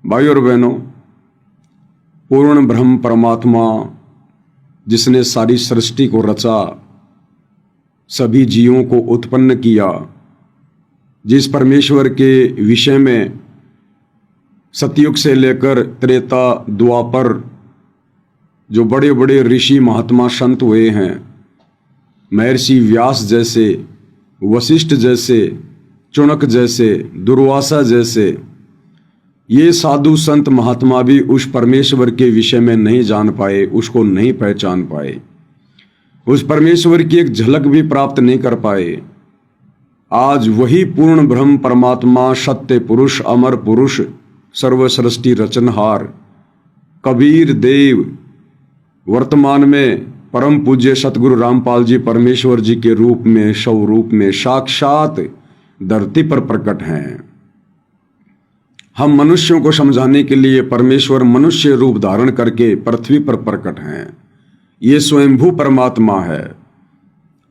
भाई और बहनों, पूर्ण ब्रह्म परमात्मा जिसने सारी सृष्टि को रचा, सभी जीवों को उत्पन्न किया, जिस परमेश्वर के विषय में सतयुग से लेकर त्रेता द्वापर जो बड़े बड़े ऋषि महात्मा संत हुए हैं, महर्षि व्यास जैसे, वशिष्ठ जैसे, चुनक जैसे, दुर्वासा जैसे, ये साधु संत महात्मा भी उस परमेश्वर के विषय में नहीं जान पाए, उसको नहीं पहचान पाए, उस परमेश्वर की एक झलक भी प्राप्त नहीं कर पाए। आज वही पूर्ण ब्रह्म परमात्मा, सत्य पुरुष, अमर पुरुष, सर्व सृष्टि रचनहार कबीर देव वर्तमान में परम पूज्य सतगुरु रामपाल जी परमेश्वर जी के रूप में, स्वरूप में साक्षात धरती पर प्रकट हैं। हम मनुष्यों को समझाने के लिए परमेश्वर मनुष्य रूप धारण करके पृथ्वी पर प्रकट हैं। ये स्वयंभू परमात्मा है,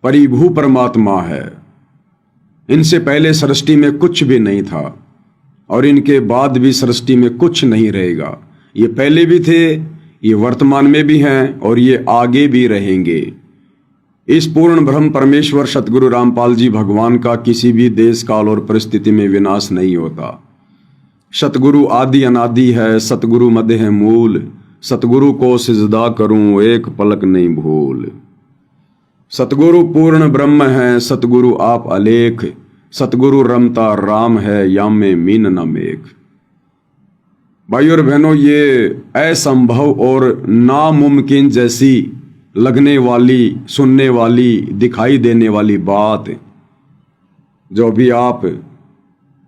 परिभू परमात्मा है। इनसे पहले सृष्टि में कुछ भी नहीं था और इनके बाद भी सृष्टि में कुछ नहीं रहेगा। ये पहले भी थे, ये वर्तमान में भी हैं और ये आगे भी रहेंगे। इस पूर्ण ब्रह्म परमेश्वर सतगुरु रामपाल जी भगवान का किसी भी देश काल और परिस्थिति में विनाश नहीं होता। सतगुरु आदि अनादि है, सतगुरु मध्य है मूल, सतगुरु को सिजदा करूं एक पलक नहीं भूल। सतगुरु पूर्ण ब्रह्म है, सतगुरु आप अलेख, सतगुरु रमता राम है, याम में मीन न मेघ। भाई और बहनों, ये असंभव और नामुमकिन जैसी लगने वाली, सुनने वाली, दिखाई देने वाली बात जो अभी आप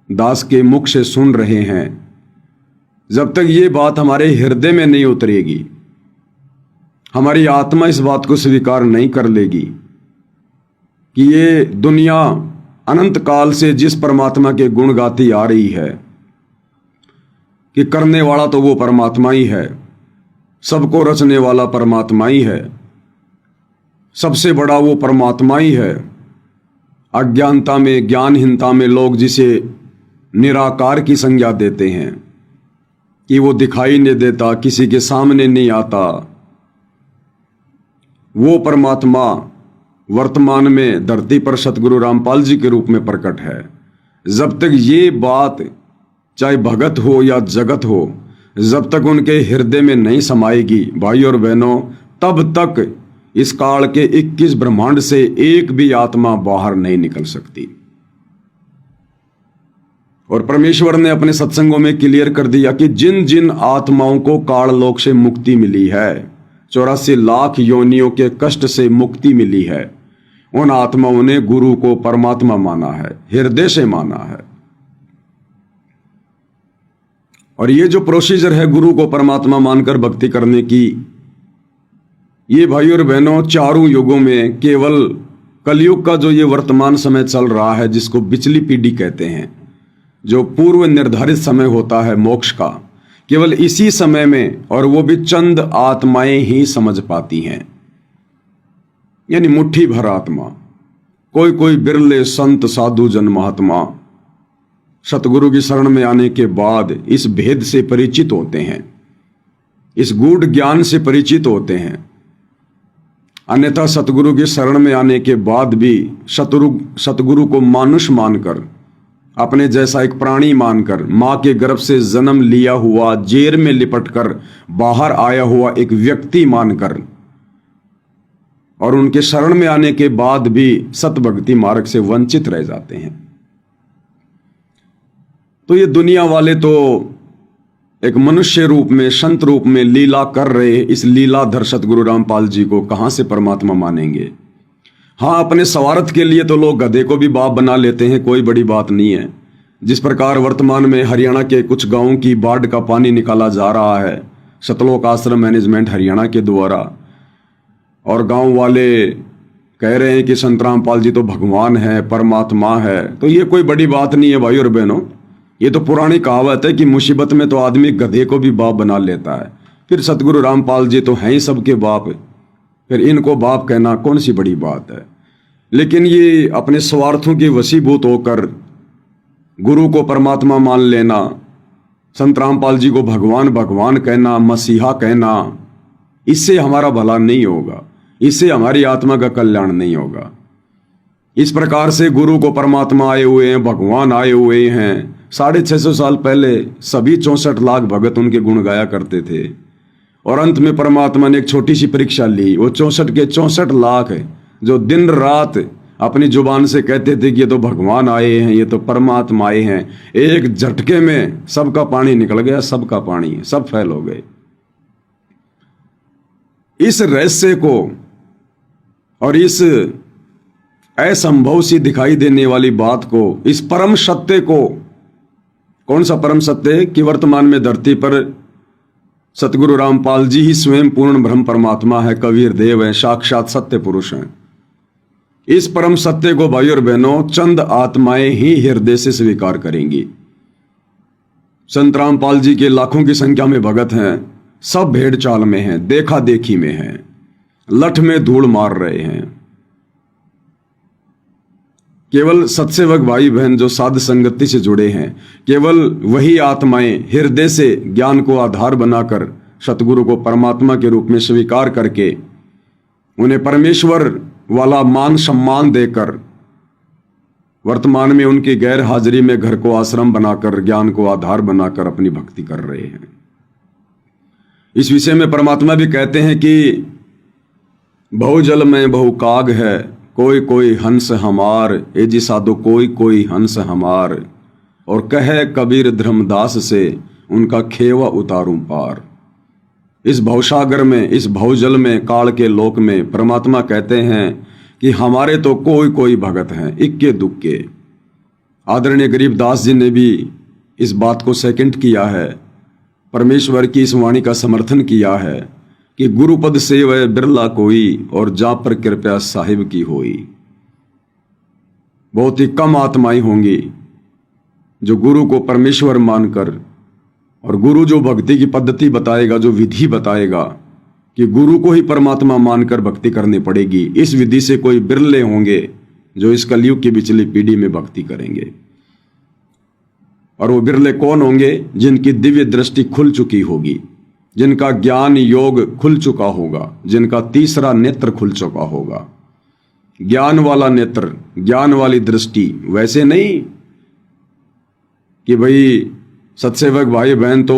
दास के मुख से सुन रहे हैं, जब तक ये बात हमारे हृदय में नहीं उतरेगी, हमारी आत्मा इस बात को स्वीकार नहीं कर लेगी कि ये दुनिया अनंत काल से जिस परमात्मा के गुण गाती आ रही है कि करने वाला तो वो परमात्मा ही है, सबको रचने वाला परमात्मा ही है, सबसे बड़ा वो परमात्मा ही है। अज्ञानता में, ज्ञानहीनता में लोग जिसे निराकार की संज्ञा देते हैं कि वो दिखाई नहीं देता, किसी के सामने नहीं आता, वो परमात्मा वर्तमान में धरती पर सतगुरु रामपाल जी के रूप में प्रकट है। जब तक ये बात, चाहे भगत हो या जगत हो, जब तक उनके हृदय में नहीं समाएगी, भाई और बहनों, तब तक इस काल के 21 ब्रह्मांड से एक भी आत्मा बाहर नहीं निकल सकती। और परमेश्वर ने अपने सत्संगों में क्लियर कर दिया कि जिन जिन आत्माओं को काललोक से मुक्ति मिली है, 84 लाख योनियों के कष्ट से मुक्ति मिली है, उन आत्माओं ने गुरु को परमात्मा माना है, हृदय से माना है। और ये जो प्रोसीजर है गुरु को परमात्मा मानकर भक्ति करने की, ये भाई और बहनों चारों युगों में, केवल कलयुग का जो ये वर्तमान समय चल रहा है, जिसको बिचली पीढ़ी कहते हैं, जो पूर्व निर्धारित समय होता है मोक्ष का, केवल इसी समय में, और वो भी चंद आत्माएं ही समझ पाती हैं, यानी मुट्ठी भर आत्मा। कोई कोई बिरले संत साधु जन महात्मा सतगुरु की शरण में आने के बाद इस भेद से परिचित होते हैं, इस गूढ़ ज्ञान से परिचित होते हैं। अन्यथा सतगुरु की शरण में आने के बाद भी सतगुरु को मानुष मानकर, अपने जैसा एक प्राणी मानकर, मां के गर्भ से जन्म लिया हुआ, जेर में लिपटकर बाहर आया हुआ एक व्यक्ति मानकर, और उनके शरण में आने के बाद भी सतभक्ति मार्ग से वंचित रह जाते हैं। तो ये दुनिया वाले तो एक मनुष्य रूप में, संत रूप में लीला कर रहे, इस लीलाधर सतगुरु रामपाल जी को कहां से परमात्मा मानेंगे। हाँ, अपने स्वार्थ के लिए तो लोग गधे को भी बाप बना लेते हैं, कोई बड़ी बात नहीं है। जिस प्रकार वर्तमान में हरियाणा के कुछ गांवों की बाढ़ का पानी निकाला जा रहा है सतलोक आश्रम मैनेजमेंट हरियाणा के द्वारा, और गांव वाले कह रहे हैं कि संत रामपाल जी तो भगवान है, परमात्मा है, तो ये कोई बड़ी बात नहीं है भाई और बहनों। ये तो पुरानी कहावत है कि मुसीबत में तो आदमी गधे को भी बाप बना लेता है। फिर सतगुरु रामपाल जी तो हैं ही सबके बाप, फिर इनको बाप कहना कौन सी बड़ी बात है। लेकिन ये अपने स्वार्थों के वशीभूत होकर गुरु को परमात्मा मान लेना, संत रामपाल जी को भगवान भगवान कहना, मसीहा कहना, इससे हमारा भला नहीं होगा, इससे हमारी आत्मा का कल्याण नहीं होगा। इस प्रकार से गुरु को परमात्मा आए हुए हैं, भगवान आए हुए हैं। 650 साल पहले सभी 64 लाख भगत उनके गुण गाया करते थे, और अंत में परमात्मा ने एक छोटी सी परीक्षा ली। वो 64 के 64 लाख जो दिन रात अपनी जुबान से कहते थे कि ये तो भगवान आए हैं, ये तो परमात्मा आए हैं, एक झटके में सबका पानी निकल गया, सबका पानी, सब फैल हो गए। इस रहस्य को और इस असंभव सी दिखाई देने वाली बात को, इस परम सत्य को, कौन सा परम सत्य कि वर्तमान में धरती पर सतगुरु रामपाल जी ही स्वयं पूर्ण ब्रह्म परमात्मा है, कबीर देव है, साक्षात सत्य पुरुष हैं। इस परम सत्य को भाई और बहनों चंद आत्माएं ही हृदय से स्वीकार करेंगी। संत रामपाल जी के लाखों की संख्या में भगत हैं, सब भेड़ चाल में हैं, देखा देखी में हैं, लठ में धूल मार रहे हैं। केवल सत्सेवक भाई बहन जो साध संगति से जुड़े हैं, केवल वही आत्माएं हृदय से ज्ञान को आधार बनाकर सतगुरु को परमात्मा के रूप में स्वीकार करके उन्हें परमेश्वर वाला मान सम्मान देकर वर्तमान में उनकी गैर हाजिरी में घर को आश्रम बनाकर ज्ञान को आधार बनाकर अपनी भक्ति कर रहे हैं। इस विषय में परमात्मा भी कहते हैं कि बहुजल में बहु काग है, कोई कोई हंस हमार, ए जी साधु कोई कोई हंस हमार, और कहे कबीर धर्मदास से उनका खेवा उतारूं पार। इस भवसागर में, इस भवजल में, काल के लोक में परमात्मा कहते हैं कि हमारे तो कोई कोई भगत हैं, इक्के दुक्के। आदरणीय गरीबदास जी ने भी इस बात को सेकंड किया है, परमेश्वर की इस वाणी का समर्थन किया है कि गुरुपद सेवै बिरला कोई, और जा पर कृपया साहिब की होई। बहुत ही कम आत्माएं होंगी जो गुरु को परमेश्वर मानकर, और गुरु जो भक्ति की पद्धति बताएगा, जो विधि बताएगा कि गुरु को ही परमात्मा मानकर भक्ति करनी पड़ेगी, इस विधि से कोई बिरले होंगे जो इस कलयुग की पिछली पीढ़ी में भक्ति करेंगे। और वो बिरले कौन होंगे? जिनकी दिव्य दृष्टि खुल चुकी होगी, जिनका ज्ञान योग खुल चुका होगा, जिनका तीसरा नेत्र खुल चुका होगा। ज्ञान वाला नेत्र, ज्ञान वाली दृष्टि, वैसे नहीं कि भाई सत्सेवक भाई बहन तो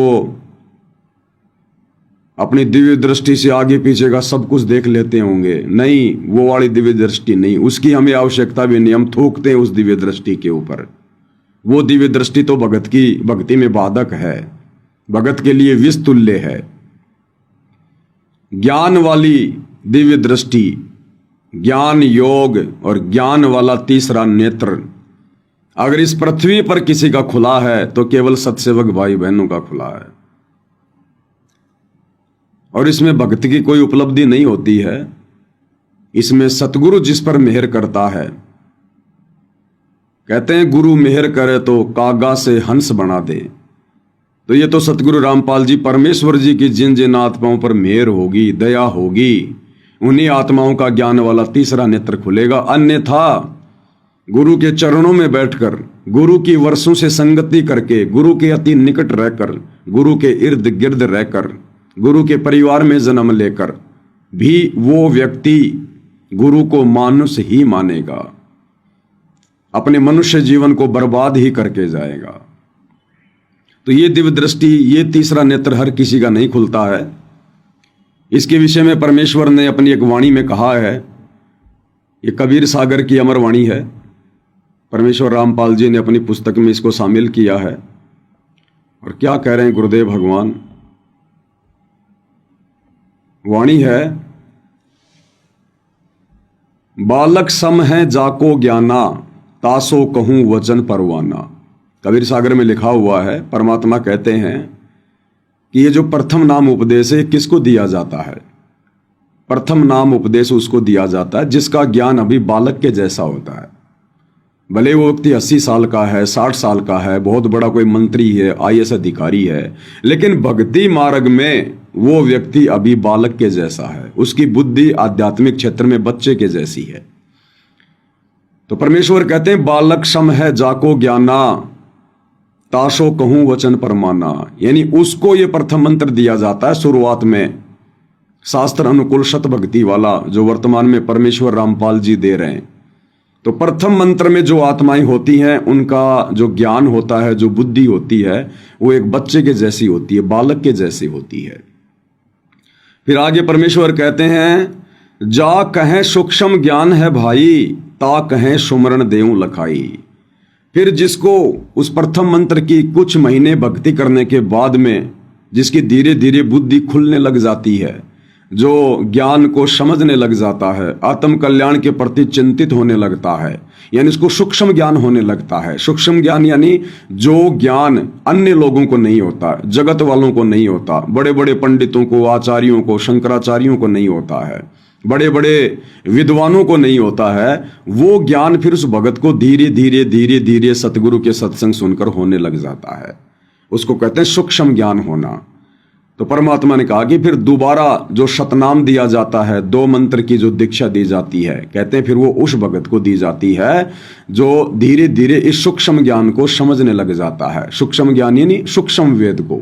अपनी दिव्य दृष्टि से आगे पीछे का सब कुछ देख लेते होंगे। नहीं, वो वाली दिव्य दृष्टि नहीं, उसकी हमें आवश्यकता भी नहीं। हम थूकते हैं उस दिव्य दृष्टि के ऊपर। वो दिव्य दृष्टि तो भगत की भक्ति में बाधक है, भगत के लिए विष तुल्य है। ज्ञान वाली दिव्य दृष्टि, ज्ञान योग और ज्ञान वाला तीसरा नेत्र अगर इस पृथ्वी पर किसी का खुला है तो केवल सत्सेवक भाई बहनों का खुला है। और इसमें भक्ति की कोई उपलब्धि नहीं होती है, इसमें सतगुरु जिस पर मेहर करता है। कहते हैं गुरु मेहर करे तो कागा से हंस बना दे। तो ये तो सतगुरु रामपाल जी, परमेश्वर जी की जिन जिन आत्माओं पर मेहर होगी, दया होगी, उन्हीं आत्माओं का ज्ञान वाला तीसरा नेत्र खुलेगा। अन्यथा गुरु के चरणों में बैठकर, गुरु की वर्षों से संगति करके, गुरु के अति निकट रहकर, गुरु के इर्द गिर्द रहकर, गुरु के परिवार में जन्म लेकर भी वो व्यक्ति गुरु को मानुष ही मानेगा, अपने मनुष्य जीवन को बर्बाद ही करके जाएगा। तो ये दिव्य दृष्टि, ये तीसरा नेत्र हर किसी का नहीं खुलता है। इसके विषय में परमेश्वर ने अपनी एक वाणी में कहा है, ये कबीर सागर की अमर वाणी है। परमेश्वर रामपाल जी ने अपनी पुस्तक में इसको शामिल किया है। और क्या कह रहे हैं गुरुदेव भगवान? वाणी है, बालक सम है जाको ज्ञाना, तासो कहूं वचन परवाना। कबीर सागर में लिखा हुआ है, परमात्मा कहते हैं कि ये जो प्रथम नाम उपदेश है किसको दिया जाता है? प्रथम नाम उपदेश उसको दिया जाता है जिसका ज्ञान अभी बालक के जैसा होता है। भले वो व्यक्ति 80 साल का है, 60 साल का है, बहुत बड़ा कोई मंत्री है, IAS अधिकारी है, लेकिन भक्ति मार्ग में वो व्यक्ति अभी बालक के जैसा है। उसकी बुद्धि आध्यात्मिक क्षेत्र में बच्चे के जैसी है। तो परमेश्वर कहते हैं बालक सम है जाको ज्ञाना, ताशो कहूं वचन परमाना, यानी उसको ये प्रथम मंत्र दिया जाता है शुरुआत में, शास्त्र अनुकूल शत भक्ति वाला, जो वर्तमान में परमेश्वर रामपाल जी दे रहे हैं। तो प्रथम मंत्र में जो आत्माएं होती हैं उनका जो ज्ञान होता है, जो बुद्धि होती है, वो एक बच्चे के जैसी होती है, बालक के जैसी होती है। फिर आगे परमेश्वर कहते हैं, जा कहें सूक्ष्म ज्ञान है भाई, ता कहें सुमरण देऊं लखाई। फिर जिसको उस प्रथम मंत्र की कुछ महीने भक्ति करने के बाद में जिसकी धीरे धीरे बुद्धि खुलने लग जाती है, जो ज्ञान को समझने लग जाता है, आत्म कल्याण के प्रति चिंतित होने लगता है, यानी उसको सूक्ष्म ज्ञान होने लगता है। सूक्ष्म ज्ञान यानी जो ज्ञान अन्य लोगों को नहीं होता, जगत वालों को नहीं होता, बड़े बड़े पंडितों को, आचार्यों को, शंकराचार्यों को नहीं होता है, बड़े बड़े विद्वानों को नहीं होता है, वो ज्ञान फिर उस भगत को धीरे धीरे धीरे धीरे सतगुरु के सत्संग सुनकर होने लग जाता है। उसको कहते हैं सूक्ष्म ज्ञान होना। तो परमात्मा ने कहा कि फिर दोबारा जो शतनाम दिया जाता है, 2 मंत्र की जो दीक्षा दी जाती है, कहते हैं फिर वो उस भगत को दी जाती है जो धीरे धीरे इस सूक्ष्म ज्ञान को समझने लग जाता है। सूक्ष्म ज्ञान यानी सूक्ष्म वेद को,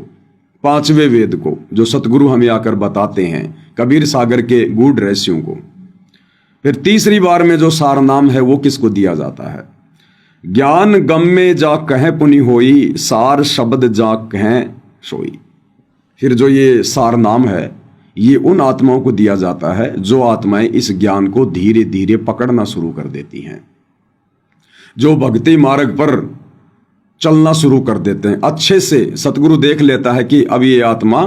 5वें वेद को, जो सतगुरु हमें आकर बताते हैं, कबीर सागर के गूढ़ रहस्यों को। फिर तीसरी बार में जो सार नाम है वो किसको दिया जाता है? ज्ञान गम में जा कह पुनि होई, सार शब्द जा कह सोई। फिर जो ये सार नाम है ये उन आत्माओं को दिया जाता है जो आत्माएं इस ज्ञान को धीरे धीरे पकड़ना शुरू कर देती हैं, जो भक्ति मार्ग पर चलना शुरू कर देते हैं। अच्छे से सतगुरु देख लेता है कि अब ये आत्मा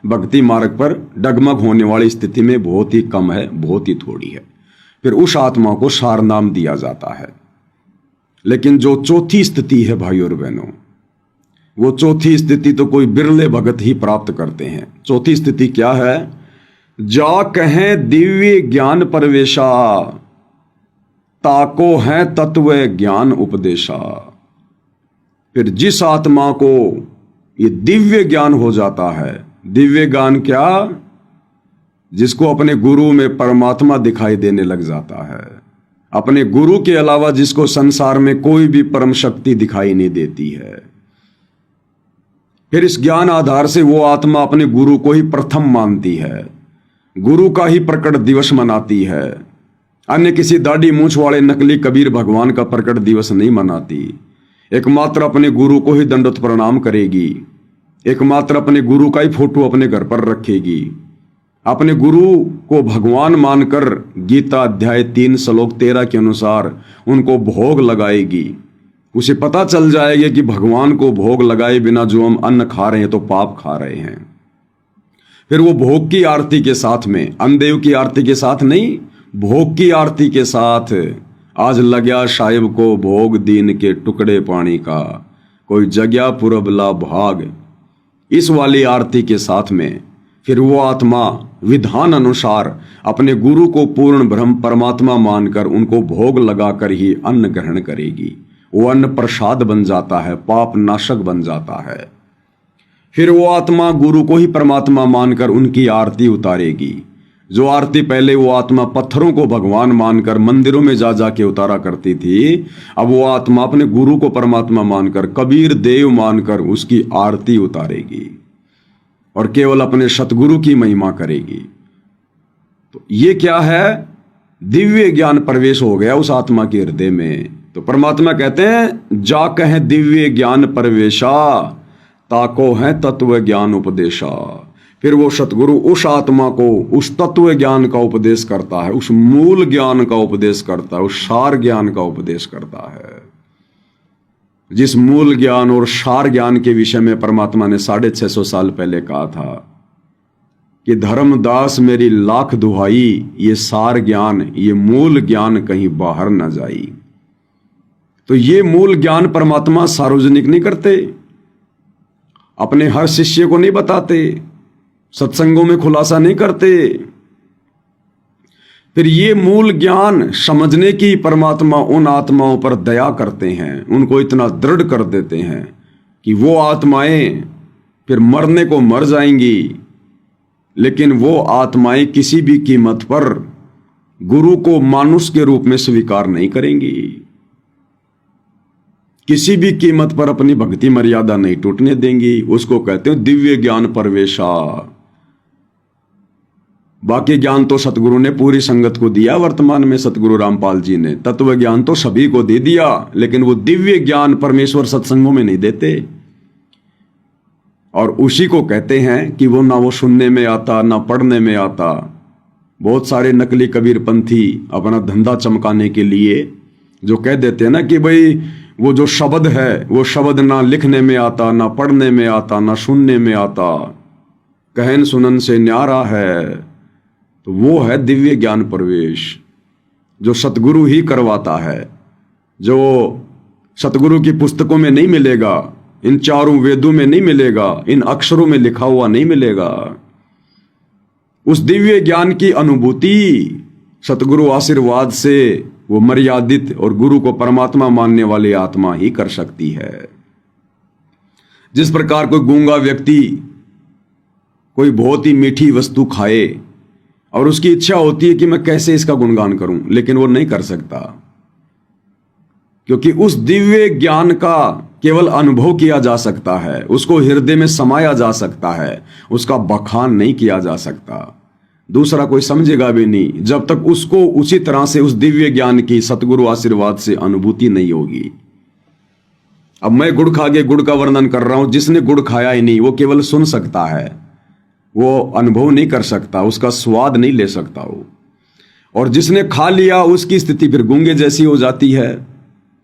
भक्ति मार्ग पर डगमग होने वाली स्थिति में बहुत ही कम है, बहुत ही थोड़ी है। फिर उस आत्मा को सार नाम दिया जाता है। लेकिन जो चौथी स्थिति है भाइयों और बहनों, वो चौथी स्थिति तो कोई बिरले भगत ही प्राप्त करते हैं। चौथी स्थिति क्या है? जा कहें दिव्य ज्ञान परवेशा, ताको है तत्व ज्ञान उपदेशा। फिर जिस आत्मा को ये दिव्य ज्ञान हो जाता है, दिव्य ज्ञान क्या? जिसको अपने गुरु में परमात्मा दिखाई देने लग जाता है, अपने गुरु के अलावा जिसको संसार में कोई भी परम शक्ति दिखाई नहीं देती है। फिर इस ज्ञान आधार से वो आत्मा अपने गुरु को ही प्रथम मानती है, गुरु का ही प्रकट दिवस मनाती है, अन्य किसी दाढ़ी मूंछ वाले नकली कबीर भगवान का प्रकट दिवस नहीं मनाती। एकमात्र अपने गुरु को ही दंडवत प्रणाम करेगी, एकमात्र अपने गुरु का ही फोटो अपने घर पर रखेगी, अपने गुरु को भगवान मानकर गीता अध्याय 3 श्लोक 13 के अनुसार उनको भोग लगाएगी। उसे पता चल जाएगा कि भगवान को भोग लगाए बिना जो हम अन्न खा रहे हैं तो पाप खा रहे हैं। फिर वो भोग की आरती के साथ में, अन्नदेव की आरती के साथ नहीं, भोग की आरती के साथ, आज लग्या साहिब को भोग दीन के टुकड़े पानी का, कोई जग्या पुरबला भाग, इस वाली आरती के साथ में फिर वो आत्मा विधान अनुसार अपने गुरु को पूर्ण ब्रह्म परमात्मा मानकर उनको भोग लगाकर ही अन्न ग्रहण करेगी। वो अन्न प्रसाद बन जाता है, पाप नाशक बन जाता है। फिर वो आत्मा गुरु को ही परमात्मा मानकर उनकी आरती उतारेगी। जो आरती पहले वो आत्मा पत्थरों को भगवान मानकर मंदिरों में जा जाके उतारा करती थी, अब वो आत्मा अपने गुरु को परमात्मा मानकर, कबीर देव मानकर उसकी आरती उतारेगी और केवल अपने सतगुरु की महिमा करेगी। तो ये क्या है? दिव्य ज्ञान प्रवेश हो गया उस आत्मा के हृदय में। तो परमात्मा कहते हैं, जा कहें दिव्य ज्ञान प्रवेशा, ताको है तत्व ज्ञान उपदेशा। फिर वो सतगुरु उस आत्मा को उस तत्व ज्ञान का उपदेश करता है, उस मूल ज्ञान का उपदेश करता है, उस सार ज्ञान का उपदेश करता है। जिस मूल ज्ञान और सार ज्ञान के विषय में परमात्मा ने 650 साल पहले कहा था कि धर्मदास मेरी लाख दुहाई, ये सार ज्ञान, ये मूल ज्ञान कहीं बाहर न जाई। तो ये मूल ज्ञान परमात्मा सार्वजनिक नहीं करते, अपने हर शिष्य को नहीं बताते, सत्संगों में खुलासा नहीं करते। फिर ये मूल ज्ञान समझने की परमात्मा उन आत्माओं पर दया करते हैं, उनको इतना दृढ़ कर देते हैं कि वो आत्माएं फिर मरने को मर जाएंगी, लेकिन वो आत्माएं किसी भी कीमत पर गुरु को मानुष के रूप में स्वीकार नहीं करेंगी, किसी भी कीमत पर अपनी भक्ति मर्यादा नहीं टूटने देंगी। उसको कहते हैं दिव्य ज्ञान प्रवेशा। बाकी ज्ञान तो सतगुरु ने पूरी संगत को दिया। वर्तमान में सतगुरु रामपाल जी ने तत्व ज्ञान तो सभी को दे दिया, लेकिन वो दिव्य ज्ञान परमेश्वर सत्संगों में नहीं देते। और उसी को कहते हैं कि वो ना वो सुनने में आता ना पढ़ने में आता। बहुत सारे नकली कबीरपंथी अपना धंधा चमकाने के लिए जो कह देते हैं ना कि भाई वो जो शब्द है वो शब्द ना लिखने में आता ना पढ़ने में आता ना सुनने में आता, कहन सुनन से न्यारा है, तो वो है दिव्य ज्ञान प्रवेश जो सतगुरु ही करवाता है, जो सतगुरु की पुस्तकों में नहीं मिलेगा, इन चारों वेदों में नहीं मिलेगा, इन अक्षरों में लिखा हुआ नहीं मिलेगा। उस दिव्य ज्ञान की अनुभूति सतगुरु आशीर्वाद से वो मर्यादित और गुरु को परमात्मा मानने वाली आत्मा ही कर सकती है। जिस प्रकार कोई गूंगा व्यक्ति कोई बहुत ही मीठी वस्तु खाए और उसकी इच्छा होती है कि मैं कैसे इसका गुणगान करूं, लेकिन वो नहीं कर सकता, क्योंकि उस दिव्य ज्ञान का केवल अनुभव किया जा सकता है, उसको हृदय में समाया जा सकता है, उसका बखान नहीं किया जा सकता। दूसरा कोई समझेगा भी नहीं जब तक उसको उसी तरह से उस दिव्य ज्ञान की सतगुरु आशीर्वाद से अनुभूति नहीं होगी। अब मैं गुड़ खा के गुड़ का वर्णन कर रहा हूं, जिसने गुड़ खाया ही नहीं वो केवल सुन सकता है, वो अनुभव नहीं कर सकता, उसका स्वाद नहीं ले सकता वो। और जिसने खा लिया उसकी स्थिति फिर गूंगे जैसी हो जाती है,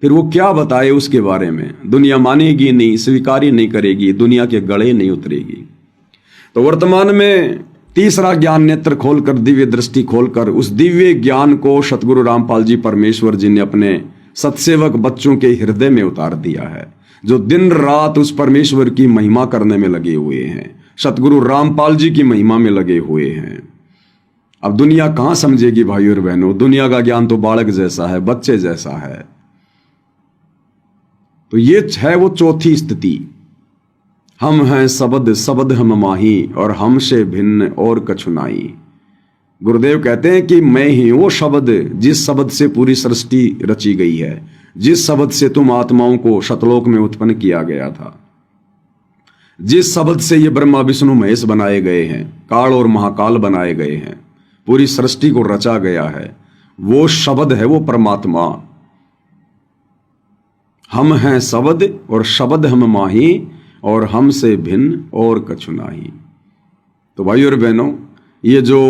फिर वो क्या बताए उसके बारे में। दुनिया मानेगी नहीं, स्वीकार ही नहीं करेगी, दुनिया के गले नहीं उतरेगी। तो वर्तमान में तीसरा ज्ञान नेत्र खोलकर, दिव्य दृष्टि खोलकर उस दिव्य ज्ञान को सतगुरु रामपाल जी परमेश्वर जी ने अपने सत्सेवक बच्चों के हृदय में उतार दिया है, जो दिन रात उस परमेश्वर की महिमा करने में लगे हुए हैं, सतगुरु रामपाल जी की महिमा में लगे हुए हैं। अब दुनिया कहां समझेगी भाइयों और बहनों, दुनिया का ज्ञान तो बालक जैसा है, बच्चे जैसा है। तो ये है वो चौथी स्थिति, हम हैं शब्द शब्द हम माही और हमसे भिन्न और कछु नाई। गुरुदेव कहते हैं कि मैं ही वो शब्द जिस शब्द से पूरी सृष्टि रची गई है, जिस शब्द से तुम आत्माओं को शतलोक में उत्पन्न किया गया था, जिस शब्द से ये ब्रह्मा विष्णु महेश बनाए गए हैं, काल और महाकाल बनाए गए हैं, पूरी सृष्टि को रचा गया है, वो शब्द है वो परमात्मा। हम हैं शब्द और शब्द हम माही और हमसे भिन्न और कछु नाही। तो भाइयों और बहनों, ये जो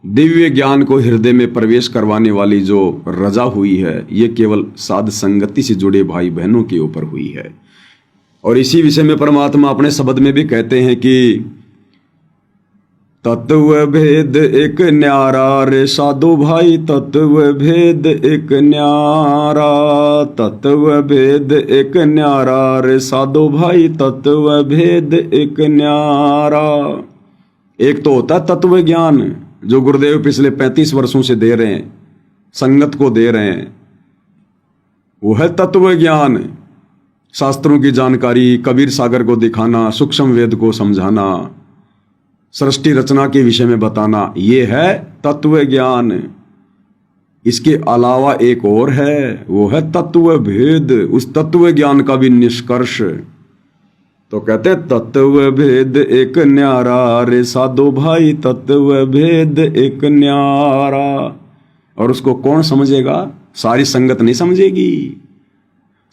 दिव्य ज्ञान को हृदय में प्रवेश करवाने वाली जो रजा हुई है, ये केवल साध संगति से जुड़े भाई बहनों के ऊपर हुई है। और इसी विषय में परमात्मा अपने शब्द में भी कहते हैं कि तत्व भेद एक न्यारा रे साधु भाई, तत्व भेद एक न्यारा, तत्व भेद एक न्यारा रे साधु भाई, तत्व भेद एक न्यारा। एक तो होता तत्व ज्ञान जो गुरुदेव पिछले 35 वर्षों से दे रहे हैं, संगत को दे रहे हैं, वो है तत्व ज्ञान। शास्त्रों की जानकारी, कबीर सागर को दिखाना, सूक्ष्म वेद को समझाना, सृष्टि रचना के विषय में बताना, ये है तत्व ज्ञान। इसके अलावा एक और है, वो है तत्व भेद। उस तत्व ज्ञान का भी निष्कर्ष तो कहते हैं तत्व भेद एक न्यारा रे साधो भाई, तत्व भेद एक न्यारा। और उसको कौन समझेगा? सारी संगत नहीं समझेगी।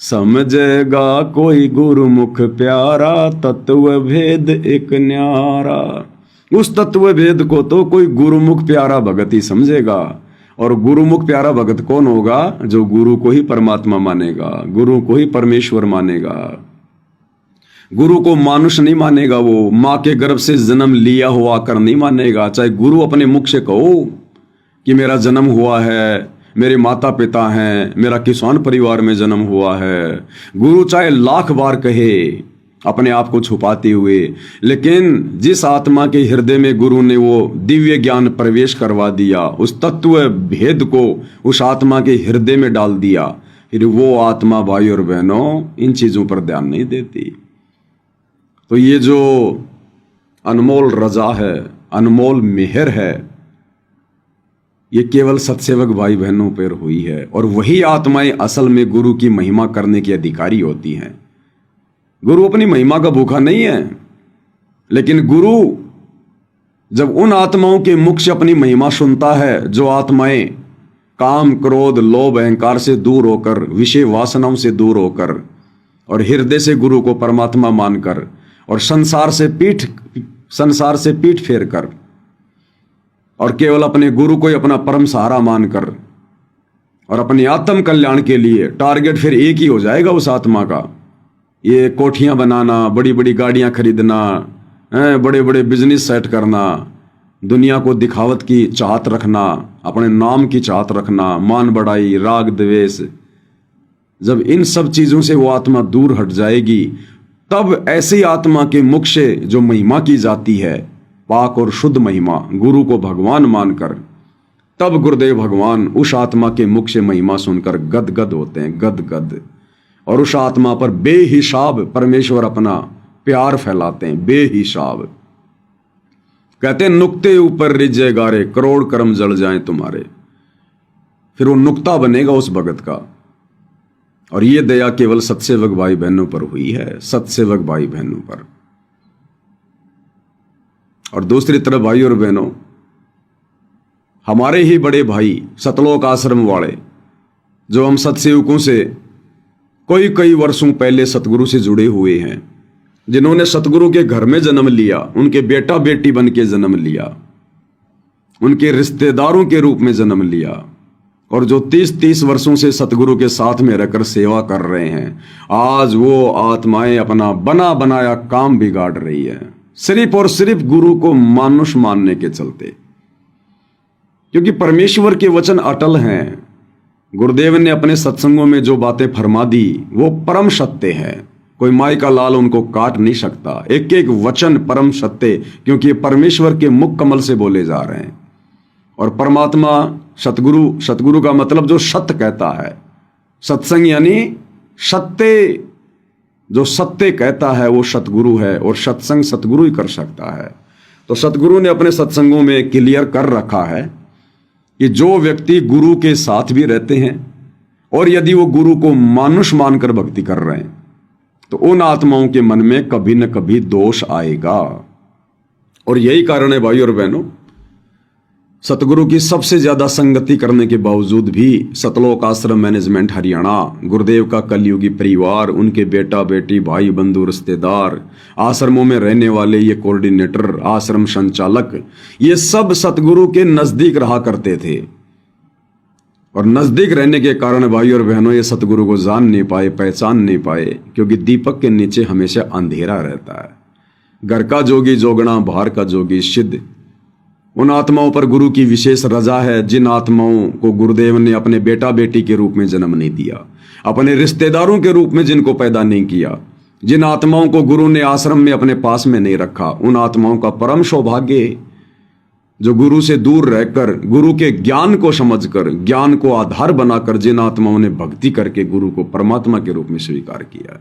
समझेगा कोई गुरुमुख प्यारा, तत्व भेद एक न्यारा। उस तत्व भेद को तो कोई गुरुमुख प्यारा भगत ही समझेगा। और गुरुमुख प्यारा भगत कौन होगा? जो गुरु को ही परमात्मा मानेगा, गुरु को ही परमेश्वर मानेगा। गुरु को मानुष नहीं मानेगा, वो मां के गर्भ से जन्म लिया हुआ कर नहीं मानेगा। चाहे गुरु अपने मुख से कहो कि मेरा जन्म हुआ है, मेरे माता पिता हैं, मेरा किसान परिवार में जन्म हुआ है, गुरु चाहे लाख बार कहे अपने आप को छुपाते हुए, लेकिन जिस आत्मा के हृदय में गुरु ने वो दिव्य ज्ञान प्रवेश करवा दिया, उस तत्व भेद को उस आत्मा के हृदय में डाल दिया, फिर वो आत्मा भाई और बहनों इन चीजों पर ध्यान नहीं देती। तो ये जो अनमोल रजा है, अनमोल मेहर है, ये केवल सत्सेवक भाई बहनों पर हुई है, और वही आत्माएं असल में गुरु की महिमा करने की अधिकारी होती हैं। गुरु अपनी महिमा का भूखा नहीं है, लेकिन गुरु जब उन आत्माओं के मुख से अपनी महिमा सुनता है, जो आत्माएं काम, क्रोध, लोभ, अहंकार से दूर होकर, विषय वासनाओं से दूर होकर और हृदय से गुरु को परमात्मा मानकर और संसार से पीठ फेर कर और केवल अपने गुरु को ही अपना परम सहारा मानकर और अपने आत्म कल्याण के लिए टारगेट फिर एक ही हो जाएगा उस आत्मा का। ये कोठियां बनाना, बड़ी बड़ी गाड़ियां खरीदना, बड़े बड़े बिजनेस सेट करना, दुनिया को दिखावत की चाहत रखना, अपने नाम की चाहत रखना, मान बढ़ाई, राग द्वेष, जब इन सब चीजों से वो आत्मा दूर हट जाएगी, तब ऐसी आत्मा के मुख से जो महिमा की जाती है, पाक और शुद्ध महिमा, गुरु को भगवान मानकर, तब गुरुदेव भगवान उस आत्मा के मुख से महिमा सुनकर गदगद होते हैं, गदगद, और उस आत्मा पर बेहिसाब परमेश्वर अपना प्यार फैलाते हैं, बेहिसाब। कहते हैं नुक्ते ऊपर रिझे गारे, करोड़ कर्म जल जाएं तुम्हारे। फिर वो नुक्ता बनेगा उस भगत का। और ये दया केवल सत्सेवक भाई बहनों पर हुई है, सत्सेवक भाई बहनों पर। और दूसरी तरफ भाई और बहनों, हमारे ही बड़े भाई सतलोक आश्रम वाले, जो हम सत्सेवकों से कई वर्षों पहले सतगुरु से जुड़े हुए हैं, जिन्होंने सतगुरु के घर में जन्म लिया, उनके बेटा बेटी बन के जन्म लिया, उनके रिश्तेदारों के रूप में जन्म लिया, और जो 30 वर्षों से सतगुरु के साथ में रहकर सेवा कर रहे हैं, आज वो आत्माएं अपना बना बनाया काम बिगाड़ रही है, सिर्फ और सिर्फ गुरु को मानुष मानने के चलते। क्योंकि परमेश्वर के वचन अटल हैं। गुरुदेव ने अपने सत्संगों में जो बातें फरमा दी वो परम सत्य है, कोई माई का लाल उनको काट नहीं सकता। एक एक वचन परम सत्य, क्योंकि ये परमेश्वर के मुख कमल से बोले जा रहे हैं। और परमात्मा सतगुरु का मतलब जो सत्य कहता है, सत्संग यानी सत्य, जो सत्य कहता है वो सतगुरु है, और सत्संग सतगुरु ही कर सकता है। तो सतगुरु ने अपने सत्संगों में क्लियर कर रखा है कि जो व्यक्ति गुरु के साथ भी रहते हैं और यदि वो गुरु को मानुष मानकर भक्ति कर रहे हैं, तो उन आत्माओं के मन में कभी न कभी दोष आएगा। और यही कारण है भाई और बहनों, सतगुरु की सबसे ज्यादा संगति करने के बावजूद भी सतलोक आश्रम मैनेजमेंट हरियाणा, गुरुदेव का कलयुगी परिवार, उनके बेटा बेटी, भाई बंधु, रिश्तेदार, आश्रमों में रहने वाले ये कोऑर्डिनेटर, आश्रम संचालक, ये सब सतगुरु के नजदीक रहा करते थे। और नजदीक रहने के कारण भाई और बहनों, ये सतगुरु को जान नहीं पाए, पहचान नहीं पाए, क्योंकि दीपक के नीचे हमेशा अंधेरा रहता है। घर का जोगी जोगना, बाहर का जोगी सिद्ध। उन आत्माओं पर गुरु की विशेष रजा है जिन आत्माओं को गुरुदेव ने अपने बेटा बेटी के रूप में जन्म नहीं दिया, अपने रिश्तेदारों के रूप में जिनको पैदा नहीं किया, जिन आत्माओं को गुरु ने आश्रम में अपने पास में नहीं रखा, उन आत्माओं का परम सौभाग्य जो गुरु से दूर रहकर, गुरु के ज्ञान को समझकर, ज्ञान को आधार बनाकर जिन आत्माओं ने भक्ति करके गुरु को परमात्मा के रूप में स्वीकार किया।